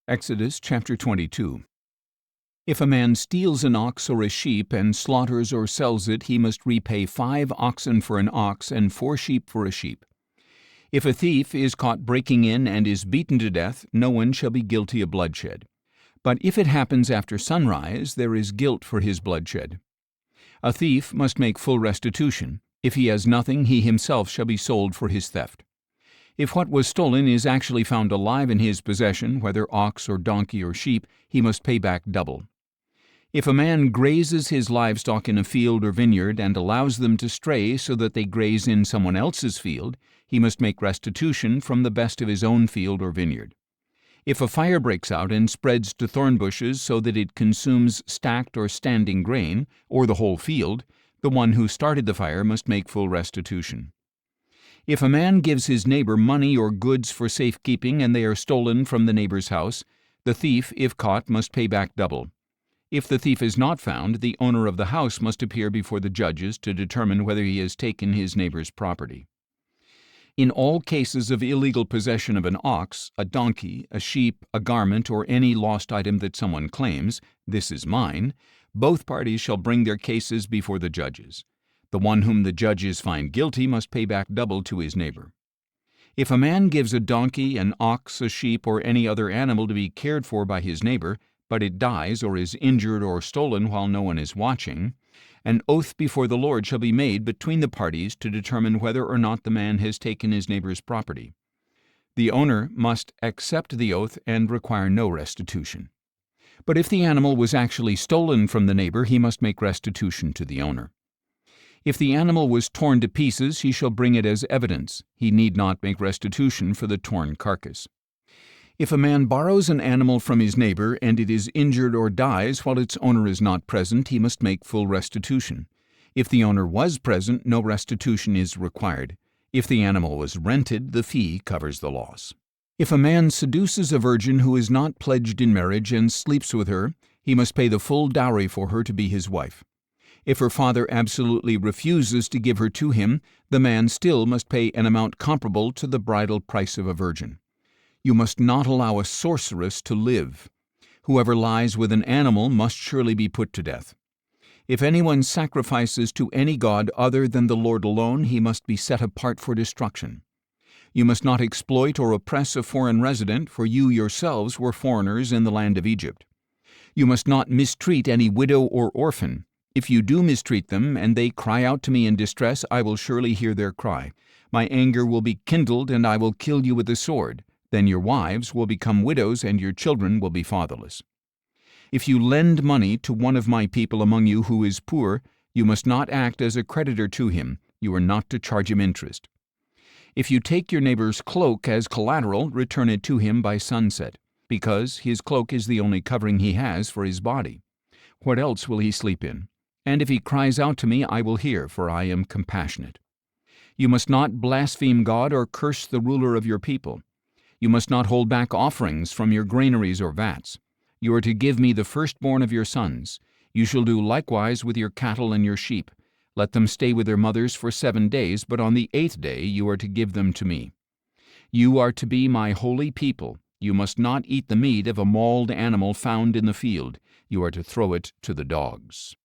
Exodus chapter 22. If a man steals an ox or a sheep and slaughters or sells it, he must repay 5 oxen for an ox and 4 sheep for a sheep. If a thief is caught breaking in and is beaten to death, no one shall be guilty of bloodshed. But if it happens after sunrise, there is guilt for his bloodshed. A thief must make full restitution. If he has nothing, he himself shall be sold for his theft. If what was stolen is actually found alive in his possession, whether ox or donkey or sheep, he must pay back double. If a man grazes his livestock in a field or vineyard and allows them to stray so that they graze in someone else's field, he must make restitution from the best of his own field or vineyard. If a fire breaks out and spreads to thornbushes so that it consumes stacked or standing grain, or the whole field, the one who started the fire must make full restitution. If a man gives his neighbor money or goods for safekeeping and they are stolen from the neighbor's house, the thief, if caught, must pay back double. If the thief is not found, the owner of the house must appear before the judges to determine whether he has taken his neighbor's property. In all cases of illegal possession of an ox, a donkey, a sheep, a garment, or any lost item that someone claims, "This is mine," both parties shall bring their cases before the judges. The one whom the judges find guilty must pay back double to his neighbor. If a man gives a donkey, an ox, a sheep, or any other animal to be cared for by his neighbor, but it dies or is injured or stolen while no one is watching, an oath before the Lord shall be made between the parties to determine whether or not the man has taken his neighbor's property. The owner must accept the oath and require no restitution. But if the animal was actually stolen from the neighbor, he must make restitution to the owner. If the animal was torn to pieces, he shall bring it as evidence. He need not make restitution for the torn carcass. If a man borrows an animal from his neighbor and it is injured or dies while its owner is not present, he must make full restitution. If the owner was present, no restitution is required. If the animal was rented, the fee covers the loss. If a man seduces a virgin who is not pledged in marriage and sleeps with her, he must pay the full dowry for her to be his wife. If her father absolutely refuses to give her to him, the man still must pay an amount comparable to the bridal price of a virgin. You must not allow a sorceress to live. Whoever lies with an animal must surely be put to death. If anyone sacrifices to any god other than the Lord alone, he must be set apart for destruction. You must not exploit or oppress a foreign resident, for you yourselves were foreigners in the land of Egypt. You must not mistreat any widow or orphan. If you do mistreat them, and they cry out to me in distress, I will surely hear their cry. My anger will be kindled, and I will kill you with the sword. Then your wives will become widows, and your children will be fatherless. If you lend money to one of my people among you who is poor, you must not act as a creditor to him. You are not to charge him interest. If you take your neighbor's cloak as collateral, return it to him by sunset, because his cloak is the only covering he has for his body. What else will he sleep in? And if he cries out to me, I will hear, for I am compassionate. You must not blaspheme God or curse the ruler of your people. You must not hold back offerings from your granaries or vats. You are to give me the firstborn of your sons. You shall do likewise with your cattle and your sheep. Let them stay with their mothers for 7 days, but on the 8th day you are to give them to me. You are to be my holy people. You must not eat the meat of a mauled animal found in the field. You are to throw it to the dogs.